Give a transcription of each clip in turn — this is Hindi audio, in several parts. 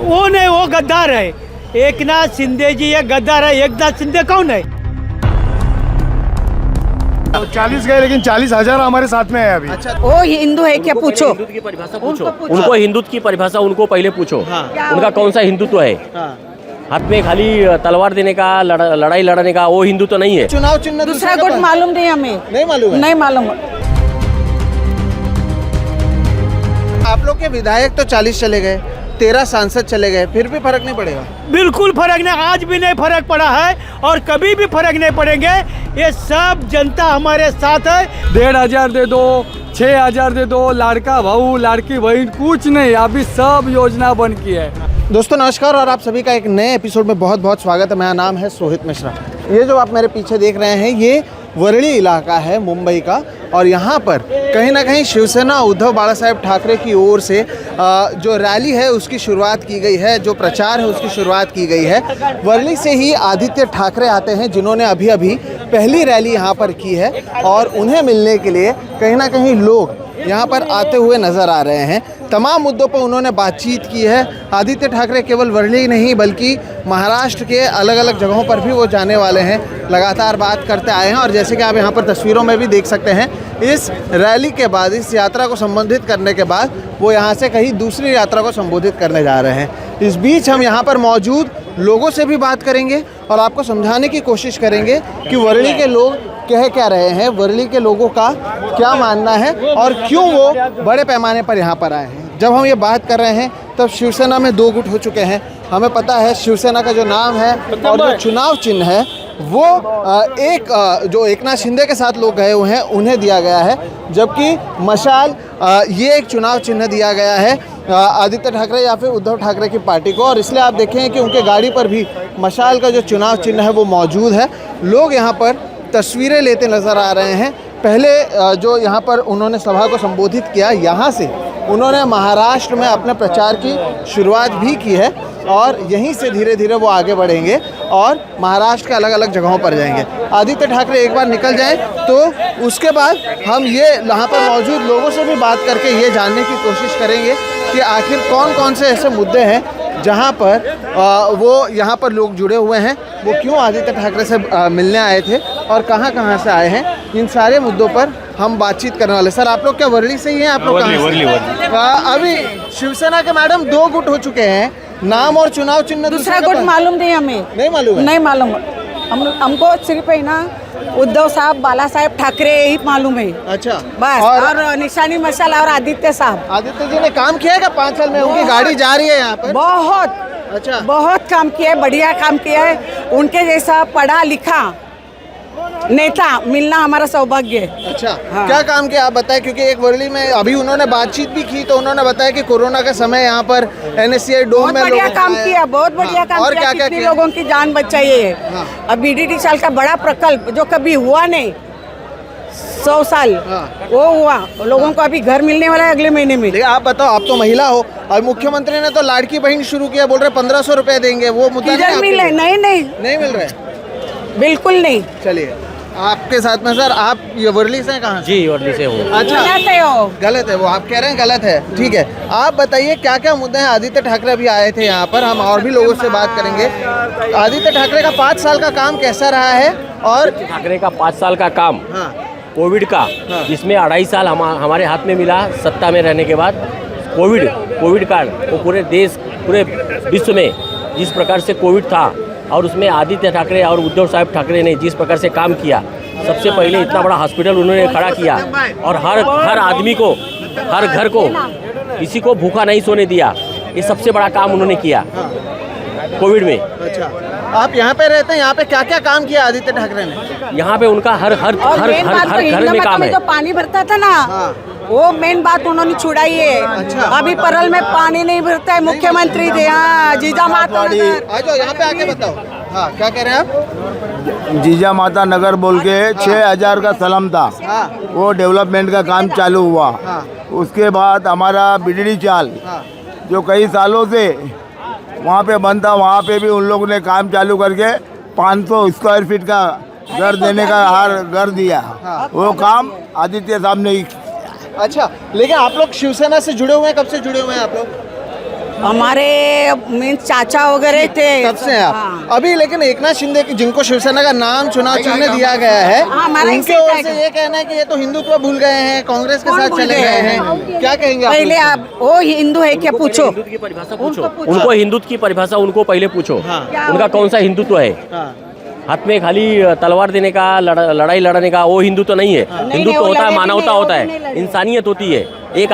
वो नहीं, वो गद्दार है। एकनाथ शिंदे जी ये गद्दार है। एकनाथ शिंदे कौन है? 40 गए लेकिन 40,000 हमारे साथ में है अभी। अच्छा, वो हिंदू है क्या? पूछो हिंदुत्व की परिभाषा पूछो उनको, हिंदुत्व की परिभाषा उनको पहले पूछो। उनका कौन सा हिंदुत्व है? हाथ में खाली तलवार देने का, लड़ाई लड़ने का, वो हिंदू तो नहीं है। चुनाव चिन्ह दूसरा गुट मालूम नहीं हमें। नहीं मालूम है? नहीं मालूम। आप लोग के विधायक तो 40 चले गए, 13 सांसद चले गए, फिर भी फर्क नहीं पड़ेगा? बिल्कुल फर्क नहीं, आज भी नहीं फर्क पड़ा है और कभी भी फर्क नहीं पड़ेंगे। ये सब जनता हमारे साथ है। 1,500 दे दो, 6,000 दे दो, लाड़का भाऊ लाड़की बहन कुछ नहीं, अभी सब योजना बन की है। दोस्तों नमस्कार और आप सभी का एक नए एपिसोड में बहुत बहुत स्वागत है। मेरा नाम है सोहित मिश्रा। ये जो आप मेरे पीछे देख रहे हैं ये वरली इलाका है मुंबई का, और यहाँ पर कहीं ना कहीं शिवसेना उद्धव बाला साहेब ठाकरे की ओर से जो रैली है उसकी शुरुआत की गई है, जो प्रचार है उसकी शुरुआत की गई है। वरली से ही आदित्य ठाकरे आते हैं जिन्होंने अभी अभी पहली रैली यहाँ पर की है, और उन्हें मिलने के लिए कहीं ना कहीं लोग यहाँ पर आते हुए नज़र आ रहे हैं। तमाम मुद्दों पर उन्होंने बातचीत की है। आदित्य ठाकरे केवल वरली ही नहीं बल्कि महाराष्ट्र के अलग अलग जगहों पर भी वो जाने वाले हैं, लगातार बात करते आए हैं। और जैसे कि आप यहाँ पर तस्वीरों में भी देख सकते हैं, इस रैली के बाद, इस यात्रा को संबोधित करने के बाद वो यहाँ से कहीं दूसरी यात्रा को संबोधित करने जा रहे हैं। इस बीच हम यहाँ पर मौजूद लोगों से भी बात करेंगे और आपको समझाने की कोशिश करेंगे कि वरली के लोग कह क्या रहे हैं, वरली के लोगों का क्या मानना है और क्यों वो बड़े पैमाने पर यहाँ पर आए हैं। जब हम ये बात कर रहे हैं तब शिवसेना में 2 गुट हो चुके हैं। हमें पता है शिवसेना का जो नाम है और जो चुनाव चिन्ह है वो जो एकनाथ शिंदे के साथ लोग गए हुए हैं उन्हें दिया गया है, जबकि मशाल ये एक चुनाव चिन्ह दिया गया है आदित्य ठाकरे या फिर उद्धव ठाकरे की पार्टी को। और इसलिए आप देखें कि उनके गाड़ी पर भी मशाल का जो चुनाव चिन्ह है वो मौजूद है। लोग यहाँ पर तस्वीरें लेते नज़र आ रहे हैं। पहले जो यहाँ पर उन्होंने सभा को संबोधित किया, यहाँ से उन्होंने महाराष्ट्र में अपने प्रचार की शुरुआत भी की है और यहीं से धीरे धीरे वो आगे बढ़ेंगे और महाराष्ट्र के अलग अलग जगहों पर जाएंगे। आदित्य ठाकरे एक बार निकल जाएं तो उसके बाद हम ये यहाँ पर मौजूद लोगों से भी बात करके ये जानने की कोशिश करेंगे कि आखिर कौन कौन से ऐसे मुद्दे हैं जहाँ पर वो यहाँ पर लोग जुड़े हुए हैं, वो क्यों आदित्य ठाकरे से मिलने आए थे और कहाँ कहाँ से आए हैं। इन सारे मुद्दों पर हम बातचीत करने वाले। सर आप लोग क्या वरली से ही हैं? आप लोग कहाँ? अभी शिवसेना के मैडम 2 गुट हो चुके हैं, नाम और चुनाव चिन्ह दूसरा गुट मालूम नहीं हमें। नहीं मालूम है? नहीं मालूम। हमको सिर्फ है ना उद्धव साहब, बाला साहेब ठाकरे यही मालूम है। अच्छा, बस। और निशानी मशाल और आदित्य साहब। आदित्य जी ने काम किया है क्या 5 साल में? उनकी गाड़ी जा रही है यहाँ पर? बहुत। अच्छा, बहुत काम किया है, बढ़िया काम किया है। उनके जैसा पढ़ा लिखा नेता मिलना हमारा सौभाग्य है। अच्छा, हाँ। क्या काम किया आप बताएं, क्योंकि एक वरली में अभी उन्होंने बातचीत भी की तो उन्होंने बताया कि कोरोना के समय यहाँ पर NSCI डोम में बढ़िया काम किया, बहुत बढ़िया काम और किया। क्या कितने लोगों की जान बचाई है। हाँ। अब BDT साल का बड़ा प्रकल्प जो कभी हुआ नहीं, 100 साल वो हुआ। लोगों को अभी घर मिलने वाला है अगले महीने में। आप बताओ, आप तो महिला हो और मुख्यमंत्री ने तो लाड़की बहन शुरू किया, बोल रहे 1500 रुपए देंगे, वो मुद्दा किधर मिले? नहीं मिल रहे, बिल्कुल नहीं। चलिए आपके साथ में सर, आप ये वरली से कहाँ? जी वरली से हूँ। अच्छा, गलत है वो, आप कह रहे हैं गलत है, ठीक है। आप बताइए क्या क्या मुद्दे हैं। आदित्य ठाकरे अभी आए थे यहाँ पर, हम और भी लोगों से बात करेंगे। आदित्य ठाकरे का 5 साल का काम कैसा रहा है? और ठाकरे का 5 साल का काम कोविड का, जिसमें 2.5 साल हमारे हाथ में मिला सत्ता में रहने के बाद। कोविड काल वो पूरे देश, पूरे विश्व में जिस प्रकार से कोविड था और उसमें आदित्य ठाकरे और उद्धव साहब ठाकरे ने जिस प्रकार से काम किया, सबसे पहले इतना बड़ा हॉस्पिटल उन्होंने खड़ा किया और हर आदमी को, हर घर को, किसी को भूखा नहीं सोने दिया। ये सबसे बड़ा काम उन्होंने किया कोविड में। अच्छा, आप यहाँ पे रहते हैं, यहाँ पे क्या क्या काम किया आदित्य ठाकरे ने? यहाँ पे उनका हर घर में काम है। जो पानी भरता था ना, वो मेन बात उन्होंने छुड़ाई है। अच्छा। अभी परल में पानी नहीं भरता है, मुख्यमंत्री थे। हाँ, जीजा माता नगर। आ जाओ यहाँ पे आके बताओ। हाँ, क्या कह रहे हैं आप? जीजा माता नगर बोल के 6,000 का सलम था, वो डेवलपमेंट का काम चालू हुआ। उसके बाद हमारा BDT चाल जो कई सालों से वहाँ पे बंद था, वहाँ पे भी उन लोगों ने काम चालू करके 500 स्क्वायर फीट का घर देने का हर घर दिया। वो काम आदित्य साहब ने। अच्छा, लेकिन आप लोग शिवसेना से जुड़े हुए हैं, कब से जुड़े हुए हैं आप लोग? हमारे मीन्स चाचा वगैरह थे। तब से आप हाँ। अभी लेकिन एकनाथ शिंदे की जिनको शिवसेना का नाम चुनाव चिन्ह दिया गया है, हाँ, हमारा उनके इसी ओर का से है। ये कहना है कि ये तो हिंदुत्व भूल गए हैं, कांग्रेस के कौन साथ भूल चले गए गए हैं? हैं। क्या कहेंगे आप पहले लोग? आप वो हिंदू है क्या पूछो। हिंदुत्व की परिभाषा पूछो, उनको हिंदुत्व की परिभाषा उनको पहले पूछो, हाँ। उनका कौन सा हिंदुत्व है। हाँ। हाथ में खाली तलवार देने का, लड़ाई लड़ने का वो हिंदुत्व नहीं है। हिंदुत्व वो होता है, लड़े भी मानवता नहीं, होता वो भी नहीं है, लड़े। इंसानियत होती है। एक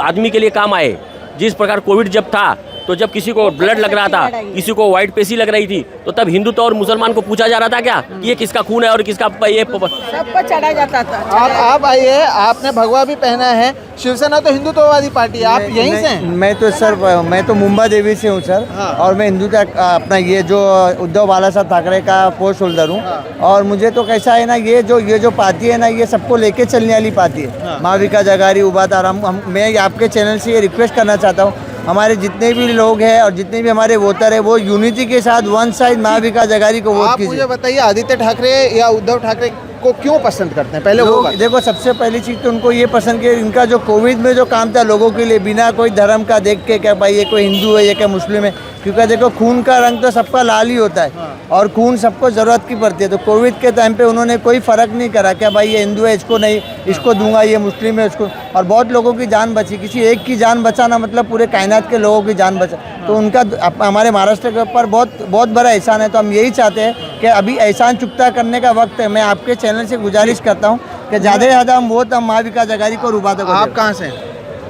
आदमी के लिए काम आए। जिस प्रकार कोविड जब था तो जब किसी को ब्लड लग रहा था, किसी को व्हाइट पेशी लग रही थी, तो तब हिंदुत्व और मुसलमान को पूछा जा रहा था क्या कि ये किसका खून है और किसका ये सबको चढ़ा जाता था। आप आइए, आपने भगवा भी पहना है। शिवसेना तो हिंदुत्ववादी पार्टी है, आप यहीं से हैं? मैं तो सर मैं तो मुंबई देवी से हूँ सर। हाँ। और मैं हिंदू का अपना ये जो उद्धव बाला साहब ठाकरे का पोस्ट होल्डर हूँ। हाँ। और मुझे तो कैसा है ना, ये जो पार्टी है ना, ये सबको लेके चलने वाली पार्टी है। हाँ। माविका जगारी उबातार, मैं आपके चैनल से ये रिक्वेस्ट करना चाहता हूँ, हमारे जितने भी लोग हैं और जितने भी हमारे वोटर है, वो यूनिटी के साथ वन साइड माविका जगारी को वोट आप कीजिए। मुझे बताइए, आदित्य ठाकरे या उद्धव ठाकरे को क्यों पसंद करते हैं? पहले वो लोग बात। देखो, सबसे पहली चीज़ तो उनको ये पसंद कि इनका जो कोविड में जो काम था लोगों के लिए, बिना कोई धर्म का देख के क्या भाई ये कोई हिंदू है, ये क्या मुस्लिम है, क्योंकि देखो खून का रंग तो सबका लाल ही होता है। और खून सबको ज़रूरत की पड़ती है। तो कोविड के टाइम पे उन्होंने कोई फ़र्क नहीं करा क्या भाई ये हिंदू है इसको नहीं, इसको दूंगा, ये मुस्लिम है इसको। और बहुत लोगों की जान बची। किसी एक की जान बचाना मतलब पूरे कायनात के लोगों की जान बचा। तो उनका हमारे महाराष्ट्र के ऊपर बहुत बड़ा एहसान है। तो हम यही चाहते हैं कि अभी एहसान चुकता करने का वक्त है। मैं आपके चैनल से गुजारिश करता हूँ कि ज़्यादा से ज़्यादा हम वोट हम माविका जगारी को रुबादा को आप दें। कहाँ से हैं?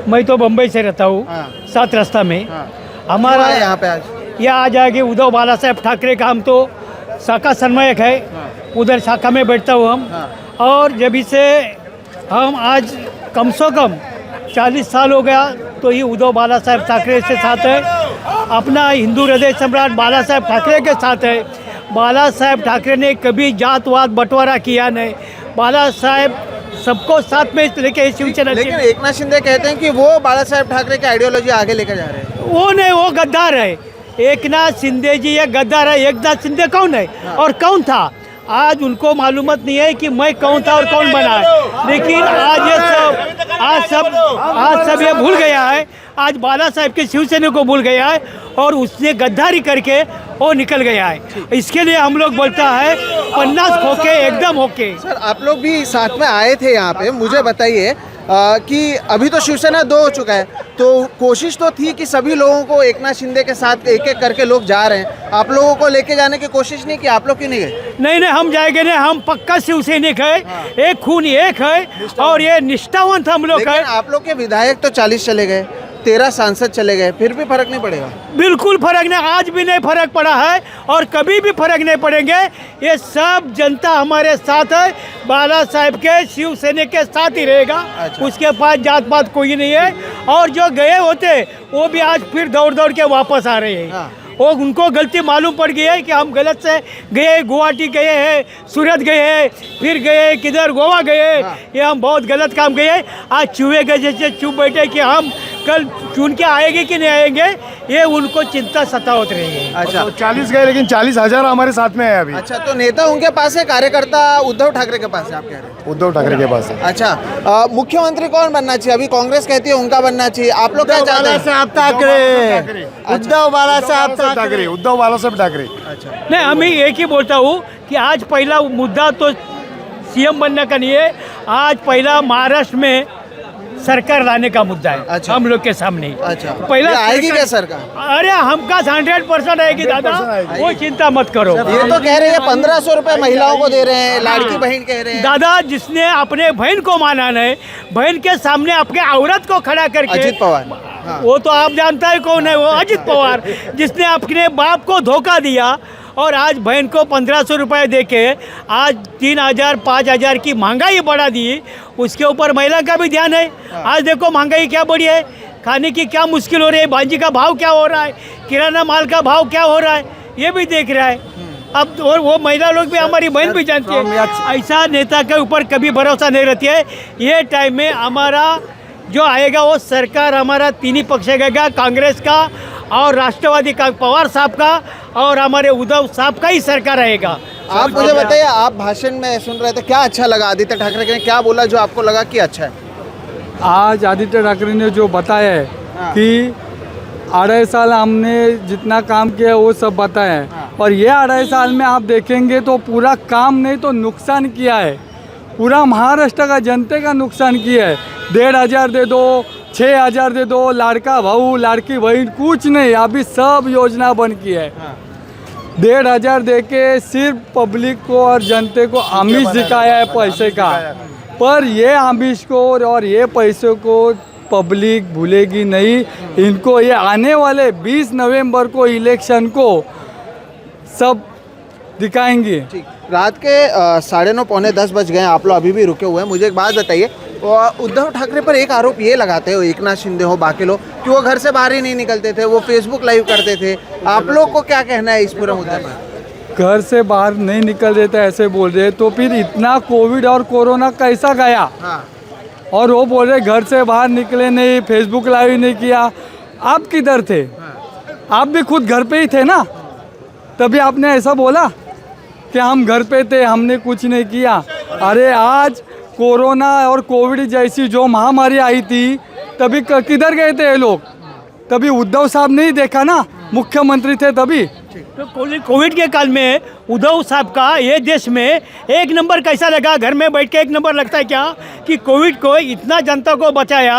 मैं तो बम्बई से रहता हूँ, हाँ। 7 रास्ता में। हाँ। हमारा क्यों आए यहाँ पे आज? यह आ जाएगी उद्धव बाला साहेब ठाकरे का, हम तो शाखा समन्वयक है, उधर शाखा में बैठता हूँ हम। हाँ। और जब इसे हम आज कम से कम 40 साल हो गया, तो ये उद्धव बाला साहेब ठाकरे के साथ है, अपना हिंदू हृदय सम्राट बाला साहेब ठाकरे के साथ है। बाला साहेब ठाकरे ने कभी जातवाद बंटवारा किया नहीं। बाला साहेब सबको साथ में लेके शिवसेना। लेकिन एकनाथ शिंदे कहते हैं कि वो बाला साहेब ठाकरे की आइडियोलॉजी आगे लेकर जा रहे हैं। वो नहीं, वो गद्दार है। एकनाथ शिंदे जी ये गद्दार है। एकनाथ शिंदे कौन है और कौन था? आज उनको मालूमत नहीं है कि मैं कौन था और कौन बना है। लेकिन आज सब ये भूल गया है। आज बाला साहेब के शिवसेना को भूल गया है और उसने गद्दारी करके वो निकल गया है। इसके लिए हम लोग बोलता है 50 होके एकदम होके। सर, आप लोग भी साथ में आए थे यहाँ पे, मुझे बताइए कि अभी तो शिवसेना 2 हो चुका है, तो कोशिश तो थी कि सभी लोगों को एकनाथ शिंदे के साथ एक एक करके लोग जा रहे हैं, आप लोगों को लेके जाने की कोशिश नहीं की? आप लोग क्यों नहीं गए? नहीं, हम जाएंगे नहीं। हम पक्का शिवसैनिक है। एक खून एक है और ये निष्ठावंत हम लोग लेकिन है। आप लोग के विधायक तो 40 चले गए, 13 सांसद चले गए, फिर भी फर्क नहीं पड़ेगा? बिल्कुल फर्क नहीं, आज भी नहीं फर्क पड़ा है और कभी भी फर्क नहीं पड़ेंगे। ये सब जनता हमारे साथ है, बाला साहेब के शिवसेना के साथ ही रहेगा। अच्छा। उसके पास जात पात कोई नहीं है। और जो गए होते वो भी आज फिर दौड़ के वापस आ रहे हैं। हाँ। वो उनको गलती मालूम पड़ गई है कि हम गलत से गए, गुवाहाटी गए हैं, सूरत गए हैं, फिर गए किधर गोवा गए। हाँ। ये हम बहुत गलत काम गए। आज चूहे के जैसे चुप बैठे कि हम कल चुन के आएंगे कि नहीं आएंगे, ये उनको चिंता सतावत रही है। अच्छा, 40 गए लेकिन 40,000 हमारे साथ में है अभी। अच्छा, तो नेता उनके पास है, कार्यकर्ता उद्धव ठाकरे के पास है, आप कह रहे हैं? उद्धव ठाकरे के पास है। अच्छा, मुख्यमंत्री कौन बनना चाहिए? अभी कांग्रेस कहती है उनका बनना चाहिए, आप लोग क्या चाहते हैं? साहब ठाकरे, उद्धव बाला साहब ठाकरे। उद्धव बाला साहेब ठाकरे। अच्छा, नहीं, हमें एक ही बोलता हूँ कि आज पहला मुद्दा तो सीएम बनने का नहीं है। आज पहला महाराष्ट्र में सरकार लाने का मुद्दा है। अच्छा। हम लोग के सामने। अच्छा, पहला ये आएगी सरकार- क्या सरकार? अरे हमका 100% आएगी दादा, वो चिंता मत करो। ये तो कह रहे हैं 1500 रुपए महिलाओं को दे रहे हैं, लाड़की बहन कह रहे हैं। दादा, जिसने अपने बहन को माना नहीं, बहन के सामने अपने औरत को खड़ा करके, अजित पवार। हाँ। वो तो आप जानता है कौन है, वो अजित पवार, जिसने अपने बाप को धोखा दिया और आज बहन को 1500 रुपये दे के आज 3000 5000 की महंगाई बढ़ा दी। उसके ऊपर महिला का भी ध्यान है। आज देखो महंगाई क्या बढ़ी है, खाने की क्या मुश्किल हो रही है, भाजी का भाव क्या हो रहा है, किराना माल का भाव क्या हो रहा है, ये भी देख रहा है। अब और वो महिला लोग भी, हमारी बहन भी जानती है। ऐसा नेता के ऊपर कभी भरोसा नहीं रहती है। ये टाइम में हमारा जो आएगा वो सरकार हमारा 3 ही पक्ष आएगा, कांग्रेस का और राष्ट्रवादी का पवार साहब का और हमारे उद्धव साहब का ही सरकार आएगा। आप मुझे बताइए, आप भाषण में सुन रहे थे, क्या अच्छा लगा? आदित्य ठाकरे ने क्या बोला जो आपको लगा कि अच्छा है? आज आदित्य ठाकरे ने जो बताया है हाँ। कि 2.5 साल हमने जितना काम किया वो सब बताया है। और ये 2.5 साल में आप देखेंगे तो पूरा काम नहीं तो नुकसान किया है, पूरा महाराष्ट्र का जनते का नुकसान किया है। 1,500 दे दो, 6,000 दे दो, लाड़का भाऊ लाड़की बहन कुछ नहीं, अभी सब योजना बंद की है। 1,500 दे के सिर्फ पब्लिक को और जनते को आमिष दिखाया है पैसे का, पर ये आमिष को और ये पैसे को पब्लिक भूलेगी नहीं। इनको ये आने वाले 20 नवंबर को इलेक्शन को सब दिखाएंगे। रात के 9:30 पौने 10 बज गए हैं, आप लोग अभी भी रुके हुए हैं। मुझे एक बात बताइए, उद्धव ठाकरे पर एक आरोप ये लगाते हो, एकनाथ शिंदे हो, बाकी लोग, कि वो घर से बाहर ही नहीं निकलते थे, वो फेसबुक लाइव करते थे। आप लोग को क्या कहना है इस पूरे मुद्दे पर? घर से बाहर नहीं निकल देते ऐसे बोल रहे, तो फिर इतना कोविड और कोरोना कैसा गया? हाँ। और वो बोल रहे घर से बाहर निकले नहीं, फेसबुक लाइव नहीं किया। आप किधर थे? आप भी खुद घर पे ही थे ना, तभी आपने ऐसा बोला कि हम घर पे थे, हमने कुछ नहीं किया। अरे आज कोरोना और कोविड जैसी जो महामारी आई थी, तभी किधर गए थे ये लोग? तभी उद्धव साहब नहीं देखा ना, मुख्यमंत्री थे तभी। तो कोविड के काल में उद्धव साहब का ये देश में एक नंबर कैसा लगा? घर में बैठ के एक नंबर लगता है क्या कि कोविड को इतना जनता को बचाया?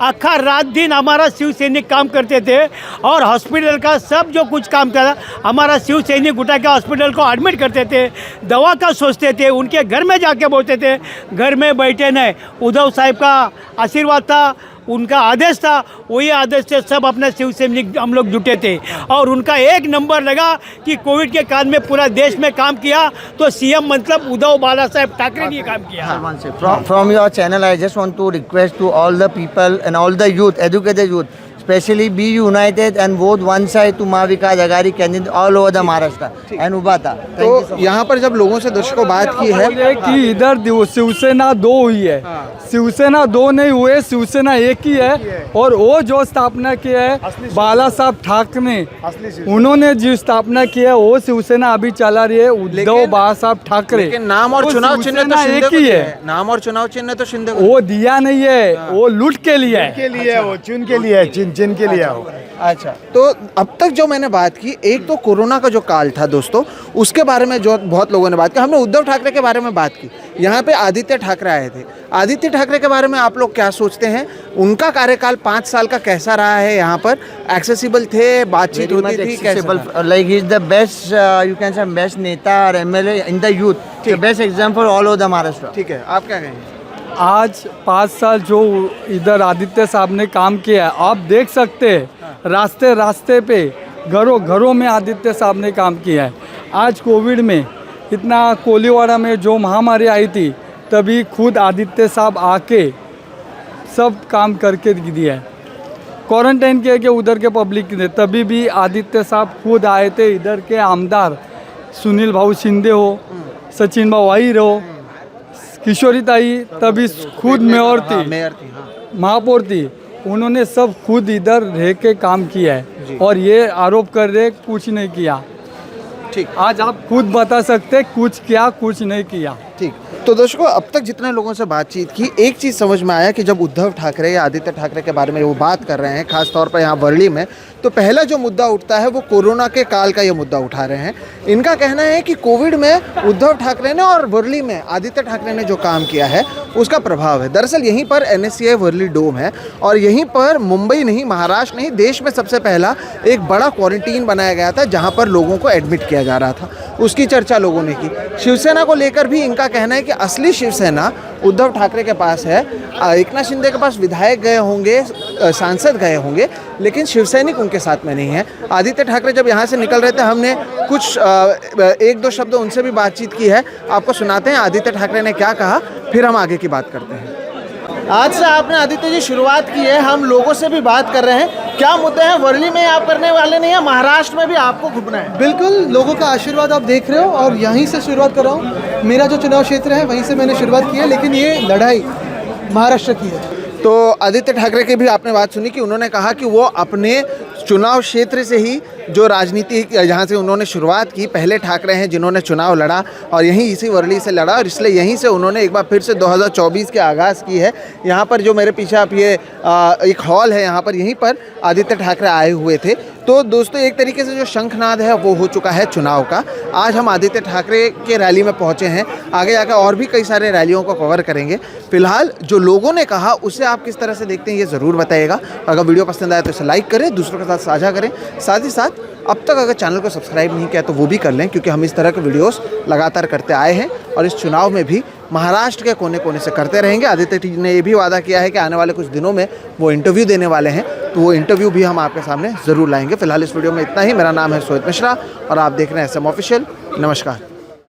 आखा रात दिन हमारा शिव सैनिक काम करते थे और हॉस्पिटल का सब जो कुछ काम था हमारा शिव सैनिक उठा के हॉस्पिटल को एडमिट करते थे, दवा का सोचते थे, उनके घर में जाके बोलते थे। घर में बैठे नहीं, उद्धव साहब का आशीर्वाद था, उनका आदेश था, वही आदेश से सब अपने शिव सैनिक हम लोग जुटे थे और उनका एक नंबर लगा कि कोविड के काल में पूरा देश में काम किया। तो सीएम मतलब उद्धव बाला साहेब ठाकरे ने काम किया। From your channel, I just want to request to all the people and all the youth, educated youth, especially be united and vote one side to Mahavikas Aghadi candidate all over the Maharashtra and Ubata. तो यहाँ पर जब लोगों से दर्शकों बात की है बोले कि इधर शिवसेना 2 हुई है, शिवसेना 2 नहीं हुए, शिवसेना एक ही है। और वो जो स्थापना की है बाला साहब ठाकरे, उन्होंने जो स्थापना की है वो शिवसेना अभी चला रही है, उद्धव बाला साहब ठाकरे। लेकिन नाम और वो चुनाव चिन्ह तो शिंदे एक को ही दिया है। है। नाम और चुनाव चिन्ह तो शिंदे को वो दिया नहीं है, वो लूट के लिए है। के लिए वो चुन के लिए, चिन के लिए हो। अच्छा, तो अब तक जो मैंने बात की, एक तो कोरोना का जो काल था दोस्तों, उसके बारे में जो बहुत लोगों ने बात की। हमने उद्धव ठाकरे के बारे में बात की, यहाँ पे आदित्य ठाकरे आए थे। आदित्य ठाकरे के बारे में आप लोग क्या सोचते हैं? उनका कार्यकाल 5 साल का कैसा रहा है? यहाँ पर एक्सेसिबल थे, बातचीत होती थी, कैसा? Like he is the best, you can say best नेता और MLA in the youth, the best example all over the Maharashtra. ठीक है, आप क्या कहेंगे? आज 5 साल जो इधर आदित्य साहब ने काम किया है, आप देख सकते हैं रास्ते रास्ते पे, घरों घरों में आदित्य साहब ने काम किया है। आज कोविड में इतना कोलीवाड़ा में जो महामारी आई थी, तभी खुद आदित्य साहब आके सब काम करके दिया है। क्वारंटाइन किया कि उधर के पब्लिक ने, तभी भी आदित्य साहब खुद आए थे। इधर के आमदार सुनील भाऊ शिंदे हो, सचिन भाऊ आहिर हो, किशोरी ताई तभी खुद मेयर थी, महापौर थी, उन्होंने सब खुद इधर रह के काम किया है। और ये आरोप कर रहे कुछ नहीं किया। ठीक, आज आप खुद बता सकते कुछ किया कुछ नहीं किया। ठीक। तो दर्शकों, अब तक जितने लोगों से बातचीत की, एक चीज़ समझ में आया कि जब उद्धव ठाकरे या आदित्य ठाकरे के बारे में वो बात कर रहे हैं, खास तौर पर यहाँ वर्ली में, तो पहला जो मुद्दा उठता है वो कोरोना के काल का ये मुद्दा उठा रहे हैं। इनका कहना है कि कोविड में उद्धव ठाकरे ने और वर्ली में आदित्य ठाकरे ने जो काम किया है उसका प्रभाव है। दरअसल यहीं पर NSCI वर्ली डोम है और यहीं पर मुंबई नहीं, महाराष्ट्र नहीं, देश में सबसे पहला एक बड़ा क्वारंटीन बनाया गया था जहाँ पर लोगों को एडमिट किया जा रहा था। उसकी चर्चा लोगों ने की। शिवसेना को लेकर भी इनका कहना है कि असली शिवसेना उद्धव ठाकरे के पास है। एकनाथ शिंदे के पास विधायक गए होंगे, सांसद गए होंगे, लेकिन शिवसैनिक उनके साथ में नहीं है। आदित्य ठाकरे जब यहाँ से निकल रहे थे, हमने कुछ 1-2 शब्द उनसे भी बातचीत की है, आपको सुनाते हैं आदित्य ठाकरे ने क्या कहा, फिर हम आगे की बात करते हैं। आज से आपने आदित्य जी शुरुआत की है, हम लोगों से भी बात कर रहे हैं। क्या मुद्दे हैं? वर्ली में आप करने वाले नहीं है, महाराष्ट्र में भी आपको घूमना है। बिल्कुल, लोगों का आशीर्वाद आप देख रहे हो और यहीं से शुरुआत कर रहा हूँ। मेरा जो चुनाव क्षेत्र है वहीं से मैंने शुरुआत की है, लेकिन ये लड़ाई महाराष्ट्र की है। तो आदित्य ठाकरे की भी आपने बात सुनी कि उन्होंने कहा कि वो अपने चुनाव क्षेत्र से ही जो राजनीति जहाँ से उन्होंने शुरुआत की, पहले ठाकरे हैं जिन्होंने चुनाव लड़ा और यहीं इसी वर्ली से लड़ा और इसलिए यहीं से उन्होंने एक बार फिर से 2024 के आगाज़ की है। यहाँ पर जो मेरे पीछे आप ये एक हॉल है, यहाँ पर यहीं पर आदित्य ठाकरे आए हुए थे। तो दोस्तों एक तरीके से जो शंखनाद है वो हो चुका है चुनाव का। आज हम आदित्य ठाकरे के रैली में पहुँचे हैं, आगे जाकर और भी कई सारे रैलियों को कवर करेंगे। फिलहाल जो लोगों ने कहा उसे आप किस तरह से देखते हैं ये ज़रूर बताइएगा। अगर वीडियो पसंद आए तो इसे लाइक करें, दूसरों के साथ साझा करें। साथ ही साथ अब तक अगर चैनल को सब्सक्राइब नहीं किया तो वो भी कर लें, क्योंकि हम इस तरह के वीडियोस लगातार करते आए हैं और इस चुनाव में भी महाराष्ट्र के कोने कोने से करते रहेंगे। आदित्य जी ने ये भी वादा किया है कि आने वाले कुछ दिनों में वो इंटरव्यू देने वाले हैं, तो वो इंटरव्यू भी हम आपके सामने ज़रूर लाएंगे। फिलहाल इस वीडियो में इतना ही। मेरा नाम है सोहित मिश्रा और आप देख रहे हैं SM ऑफिशियल। नमस्कार।